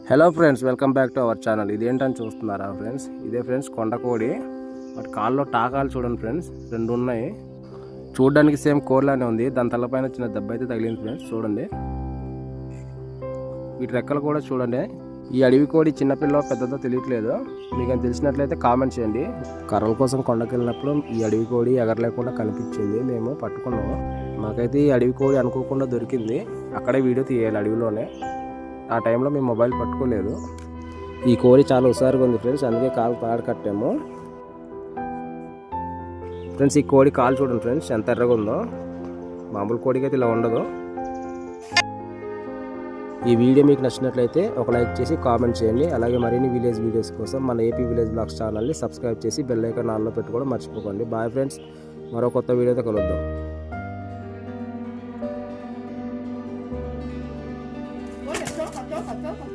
Hello friends, welcome back to our channel. ఇదేంటని చూస్తున్నారా friends? ఇదే ఫ్రెండ్స్ కొండకోడి. వాటి కాళ్ళలో టాకాలు చూడండి ఫ్రెండ్స్, 2 ఉన్నాయి. చూడడానికి సేమ్ కోర్లానే ఉంది. దాని తలపైన చిన్న దెబ్బ అయితే తగిలింది ఫ్రెండ్స్. చూడండి, వీటి రెక్కలు కూడా చూడండి. ఈ అడవి కోడి చిన్నపిల్ల పెద్దదో తెలియట్లేదు. మీకు తెలిసినట్లయితే కామెంట్ చేయండి. కర్రల కోసం కొండకి వెళ్ళినప్పుడు ఈ అడవి కోడి ఎగరలేకుండా కనిపించింది. మేము పట్టుకున్నాము. మాకైతే ఈ అడవి కోడి అనుకోకుండా దొరికింది. అక్కడే వీడియో తీయాలి, అడవిలోనే. ఆ టైంలో మేము మొబైల్ పట్టుకోలేదు. ఈ కోడి చాలా హుషారుగా ఉంది ఫ్రెండ్స్, అందుకే కాలు తాడు కట్టాము ఫ్రెండ్స్. ఈ కోడి కాలు చూడండి ఫ్రెండ్స్, ఎంత ఎర్రగా ఉందో. మామూలు కోడికి అయితే ఇలా ఉండదు. ఈ వీడియో మీకు నచ్చినట్లయితే ఒక లైక్ చేసి కామెంట్ చేయండి. అలాగే మరిన్ని విలేజ్ వీడియోస్ కోసం మన ఏపీ విలేజ్ బ్లాగ్స్ ఛానల్ని సబ్స్క్రైబ్ చేసి బెల్ ఐకాన్ ఆన్లో పెట్టుకోవడం మర్చిపోకండి. బాయ్ ఫ్రెండ్స్, మరో కొత్త వీడియోతో కలుద్దాం.